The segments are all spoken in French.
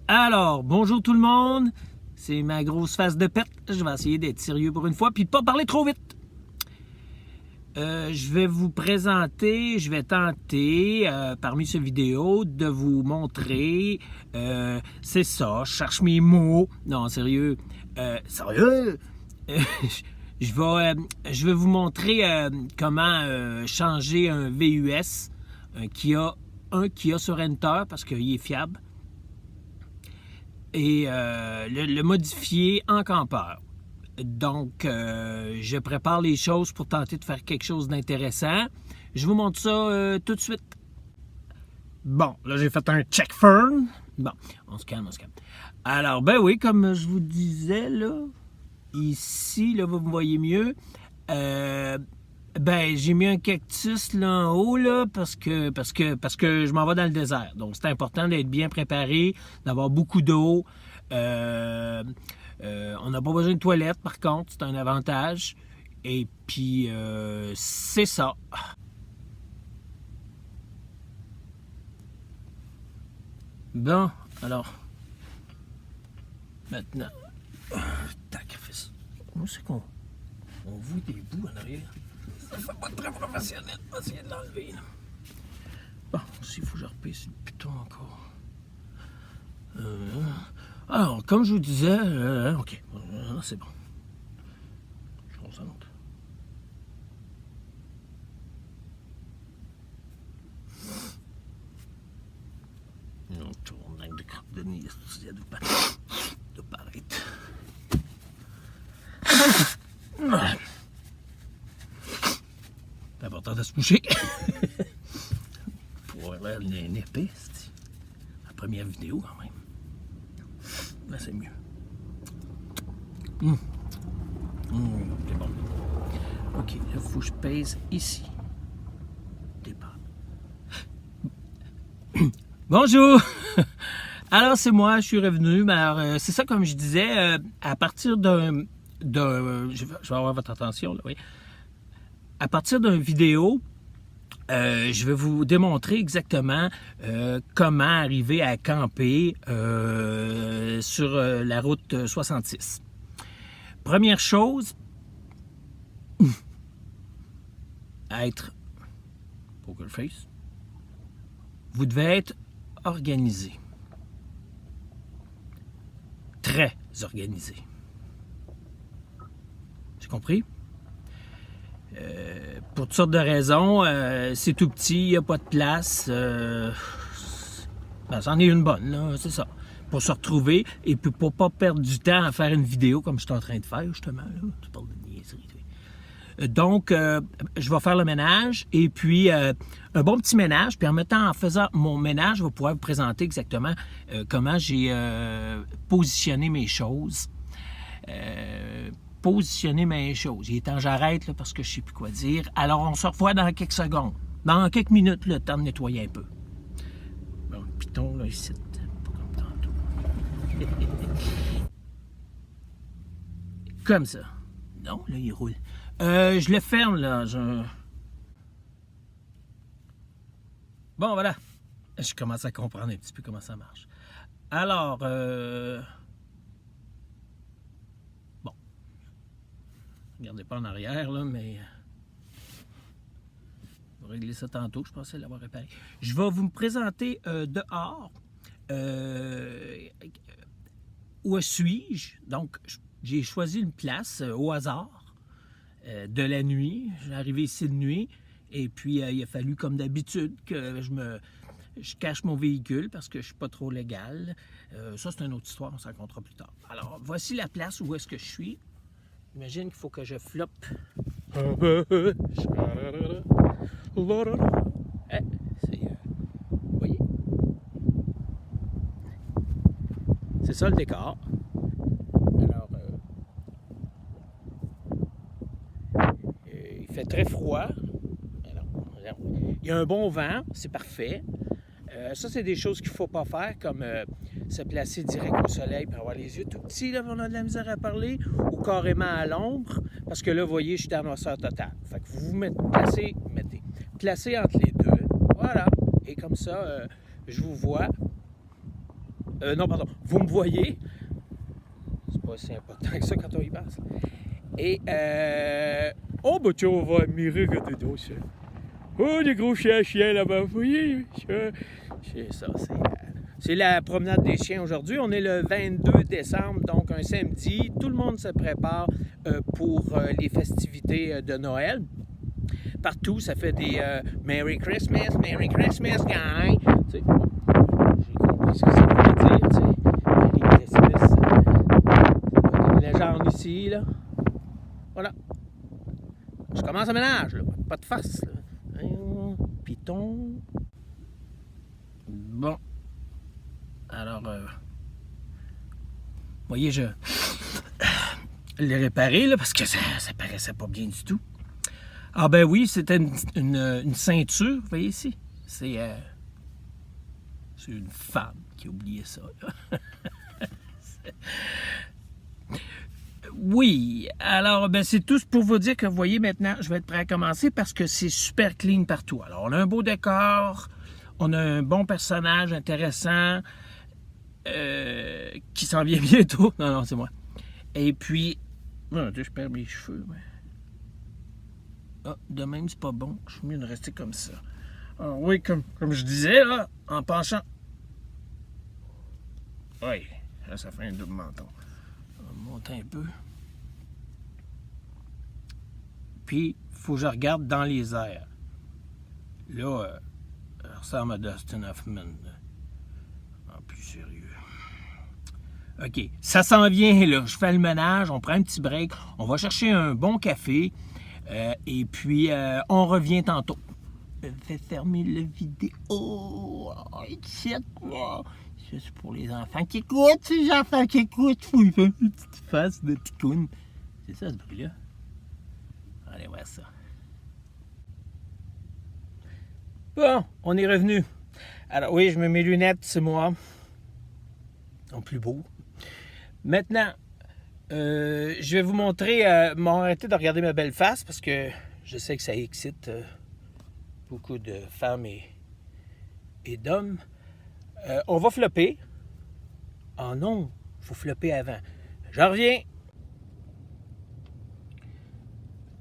Alors, bonjour tout le monde. C'est ma grosse face de pète. Je vais essayer d'être sérieux pour une fois, puis pas parler trop vite. Je vais vous présenter, je vais tenter, parmi ces vidéos, de vous montrer, c'est ça, je cherche mes mots. Non, sérieux. Sérieux? Je vais vous montrer comment changer un VUS, un Kia Sorento, parce qu'il est fiable, et le modifier en campeur. Donc, je prépare les choses pour tenter de faire quelque chose d'intéressant. Je vous montre ça tout de suite. Bon, là, j'ai fait un check fern. Bon, on se calme. Alors, ben oui, comme je vous disais, là, ici, là, vous me voyez mieux. J'ai mis un cactus là en haut, là, parce que je m'en vais dans le désert. Donc, c'est important d'être bien préparé, d'avoir beaucoup d'eau. On n'a pas besoin de toilette, par contre, c'est un avantage. Et puis, c'est ça. Bon, alors, maintenant, sacrifice. Comment c'est qu'on voit des bouts en arrière? Ça fait pas très professionnel. On va essayer de l'enlever. Bon, s'il faut que je repisse le piton encore. Alors, comme je vous disais, ok, c'est bon. Je concentre. On tourne avec de crotte de nez, ça doit paraître. C'est important de se bouger. Pour avoir l'air épais, c'est la première vidéo quand même. Là, c'est mieux. C'est bon. Ok, là, il faut que je pèse ici. Départ. Bonjour! Alors, c'est moi, je suis revenu. Mais alors, c'est ça, comme je disais, à partir d'un... Je vais avoir votre attention, là, oui. À partir d'une vidéo, je vais vous démontrer exactement comment arriver à camper sur la route 66. Première chose, être poker face, vous devez être organisé. Très organisé. J'ai compris? Pour toutes sortes de raisons, c'est tout petit, il n'y a pas de place. C'en est une bonne, là, c'est ça. Pour se retrouver et puis pour pas perdre du temps à faire une vidéo comme je suis en train de faire, justement. Là, tu parles de niaiserie. Donc, je vais faire le ménage et puis un bon petit ménage. Puis en faisant mon ménage, je vais pouvoir vous présenter exactement comment j'ai positionné mes choses. Il est temps que j'arrête là, parce que je ne sais plus quoi dire. Alors, on se revoit dans quelques secondes. Dans quelques minutes, le temps de nettoyer un peu. Bon, piton, là, ici. Pas comme tantôt. Comme ça. Non, là, il roule. Je le ferme, là. Bon, voilà. Je commence à comprendre un petit peu comment ça marche. Alors, bon. Regardez pas en arrière, là, mais... Je vais régler ça tantôt. Je pensais l'avoir réparé. Je vais vous me présenter dehors. Où suis-je? Donc, j'ai choisi une place au hasard de la nuit. Je suis arrivé ici de nuit. Et puis, il a fallu, comme d'habitude, que je cache mon véhicule parce que je ne suis pas trop légal. Ça, c'est une autre histoire. On s'en racontera plus tard. Alors, voici la place où est-ce que je suis. J'imagine qu'il faut que je floppe. Vous voyez? C'est ça le décor. Alors, il fait très froid. Alors, il y a un bon vent, c'est parfait. Ça, c'est des choses qu'il ne faut pas faire, comme se placer direct au soleil pour avoir les yeux tout petits, là, on a de la misère à parler, ou carrément à l'ombre, parce que là, vous voyez, je suis dans noirceur totale. Fait que vous vous placez entre les deux, voilà, et comme ça, je vous vois. Non, pardon, vous me voyez. C'est pas si important que ça quand on y passe. Et, oh, bah, tiens, on va admirer, regardez donc ça. Oh, des gros chiens là-bas, vous voyez? C'est ça, c'est la promenade des chiens aujourd'hui. On est le 22 décembre, donc un samedi. Tout le monde se prépare pour les festivités de Noël. Partout, ça fait des Merry Christmas, guy. Tu sais, j'ai compris ce que ça voulait dire, tu sais. Merry Christmas, c'est une légende ici, là. Voilà. Je commence à ménage, là. Pas de face, là. Python. Bon. Alors, vous voyez, je l'ai réparé, là, parce que ça paraissait pas bien du tout. Ah ben oui, c'était une ceinture, vous voyez ici. C'est une femme qui a oublié ça, là. Oui, alors ben c'est tout pour vous dire que vous voyez maintenant, je vais être prêt à commencer parce que c'est super clean partout. Alors on a un beau décor, on a un bon personnage intéressant qui s'en vient bientôt. Non, c'est moi. Et puis, je perds mes cheveux. Mais... Ah, de même, c'est pas bon. Je suis mieux de rester comme ça. Alors, oui, comme je disais, là, en penchant. Oui, là, ça fait un double menton. On va monter un peu. Puis, il faut que je regarde dans les airs. Là, ça ressemble à Dustin Hoffman. En plus sérieux. OK, ça s'en vient, là. Je fais le ménage, on prend un petit break, on va chercher un bon café, et puis on revient tantôt. Je vais fermer la vidéo. Oh, moi. C'est pour les enfants qui écoutent, les enfants qui écoutent. Il fait une petite face de ticoune. C'est ça, ce bruit-là? Allez voir ça. Bon, on est revenu. Alors oui, je mets mes lunettes, c'est moi. En plus beau. Maintenant, je vais vous montrer, arrêtez de regarder ma belle face parce que je sais que ça excite beaucoup de femmes et d'hommes. On va flopper. Oh non, il faut flopper avant. Je reviens.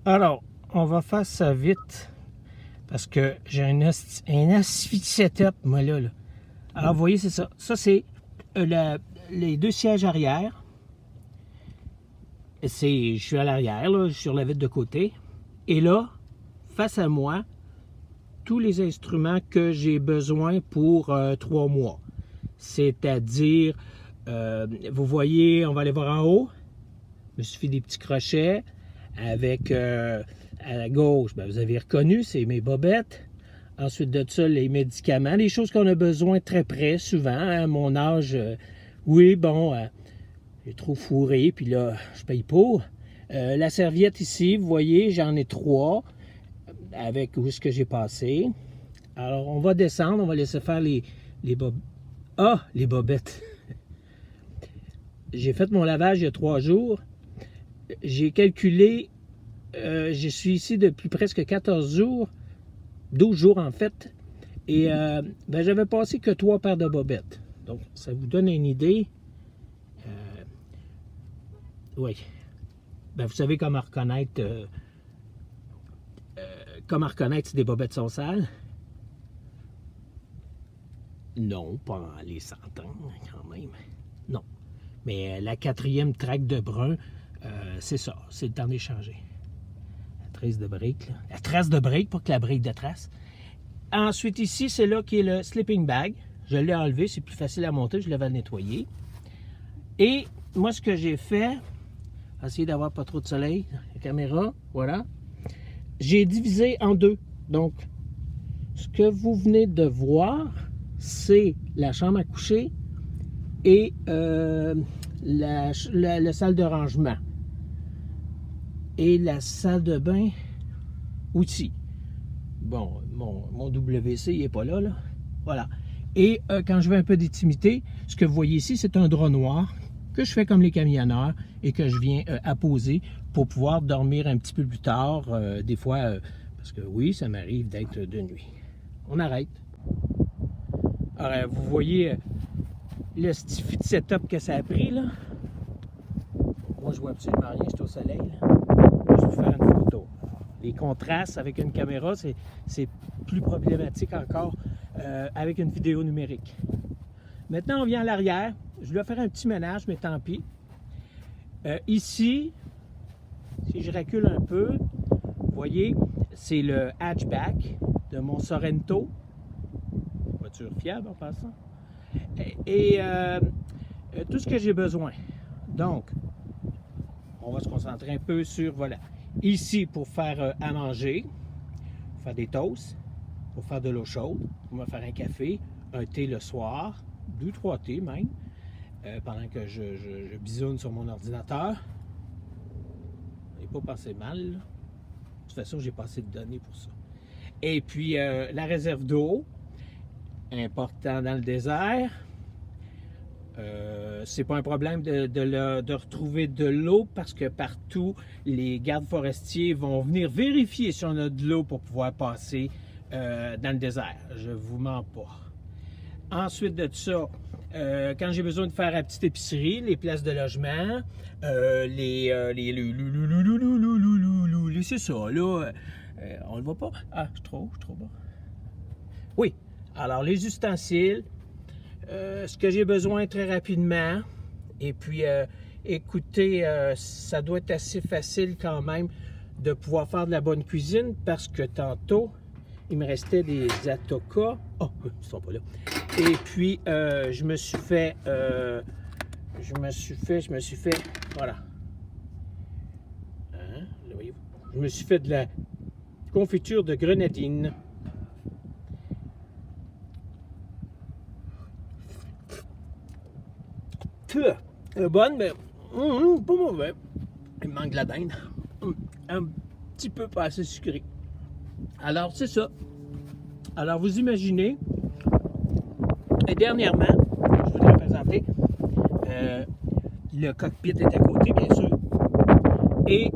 Alors, on va faire ça vite parce que j'ai un asphyxie setup, moi là. Alors, vous voyez, c'est ça. Ça, c'est les deux sièges arrière. Je suis à l'arrière, là, sur la vitre de côté. Et là, face à moi, tous les instruments que j'ai besoin pour 3 mois. C'est-à-dire, vous voyez, on va aller voir en haut. Il me suffit des petits crochets. Avec, à la gauche, ben, vous avez reconnu, c'est mes bobettes. Ensuite de ça, les médicaments, les choses qu'on a besoin très près, souvent. À mon âge, oui, bon, j'ai trop fourré, puis là, je paye pour. La serviette ici, vous voyez, j'en ai 3 avec où est-ce que j'ai passé. Alors, on va descendre, on va laisser faire les bobettes. Ah, les bobettes! J'ai fait mon lavage il y a 3 jours. J'ai calculé, je suis ici depuis presque 14 jours, 12 jours en fait, et ben, j'avais passé que 3 paires de bobettes. Donc, ça vous donne une idée. Oui. Ben, vous savez comment reconnaître si des bobettes sont sales? Non, pas en les sentant, quand même. Non. Mais la 4e traque de brun, c'est ça, c'est le temps d'échanger. La trace de break, là. La trace de break, pas que la break de trace. Ensuite, ici, c'est là qui est le sleeping bag. Je l'ai enlevé, c'est plus facile à monter, je l'avais nettoyé. Et moi, ce que j'ai fait, essayer d'avoir pas trop de soleil, la caméra, voilà. J'ai divisé en 2. Donc, ce que vous venez de voir, c'est la chambre à coucher et la salle de rangement. Et la salle de bain aussi. Bon, mon WC, il n'est pas là, là. Voilà. Et quand je veux un peu d'intimité, ce que vous voyez ici, c'est un drap noir que je fais comme les camionneurs et que je viens apposer pour pouvoir dormir un petit peu plus tard, des fois, parce que oui, ça m'arrive d'être de nuit. On arrête. Alors, vous voyez le stiffy de setup que ça a pris, là. Moi, je vois absolument rien, je suis au soleil, là. Juste pour faire une photo. Les contrastes avec une caméra, c'est plus problématique encore avec une vidéo numérique. Maintenant, on vient à l'arrière. Je dois faire un petit ménage, mais tant pis. Ici, si je recule un peu, vous voyez, c'est le hatchback de mon Sorento. Voiture fiable en passant. Et tout ce que j'ai besoin. Donc, on va se concentrer un peu sur, voilà, ici pour faire à manger, pour faire des toasts, pour faire de l'eau chaude, pour me faire un café, un thé le soir, 2-3 thés même, pendant que je bisoune sur mon ordinateur. J'ai pas passé mal, là. De toute façon, j'ai pas assez de données pour ça. Et puis, la réserve d'eau, important dans le désert. C'est pas un problème de retrouver de l'eau parce que partout, les gardes forestiers vont venir vérifier si on a de l'eau pour pouvoir passer dans le désert. Je vous mens pas. Ensuite de ça, quand j'ai besoin de faire la petite épicerie, les places de logement, c'est ça, là, on le voit pas? Ah, je suis trop bas. Oui, alors les ustensiles, ce que j'ai besoin très rapidement, et puis écoutez, ça doit être assez facile quand même de pouvoir faire de la bonne cuisine parce que tantôt, il me restait des atokas. Oh, ils sont pas là. Et puis, je me suis fait, voilà. Hein? Là, voyez-vous? Je me suis fait de la confiture de grenadine. Bonne, mais pas mauvais. Il me manque de la dinde. Un petit peu pas assez sucré. Alors, c'est ça. Alors, vous imaginez, et dernièrement, je voudrais présenter, le cockpit est à côté, bien sûr. Et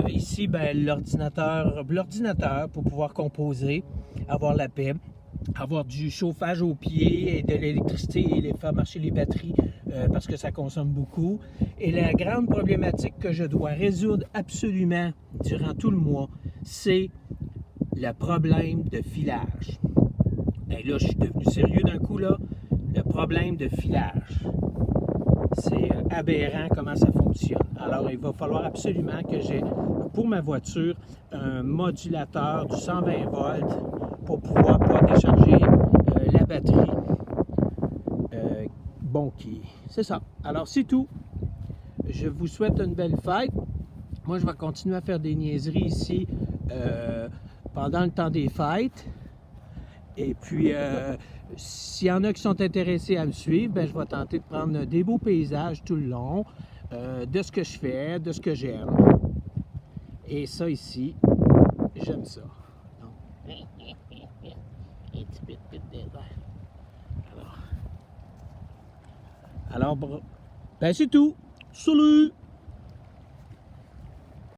ici, ben, l'ordinateur pour pouvoir composer, avoir la paix, avoir du chauffage au pied et de l'électricité et faire marcher les batteries parce que ça consomme beaucoup. Et la grande problématique que je dois résoudre absolument durant tout le mois, c'est le problème de filage. Et là, je suis devenu sérieux d'un coup, là. Le problème de filage. C'est aberrant comment ça fonctionne. Alors, il va falloir absolument que j'ai, pour ma voiture, un modulateur du 120 volts pour pouvoir décharger la batterie. C'est ça. Alors, c'est tout. Je vous souhaite une belle fête. Moi, je vais continuer à faire des niaiseries ici pendant le temps des fêtes. Et puis, s'il y en a qui sont intéressés à me suivre, ben, je vais tenter de prendre des beaux paysages tout le long de ce que je fais, de ce que j'aime. Et ça ici, j'aime ça. Donc, un petit peu de désert. Alors, ben c'est tout. Salut!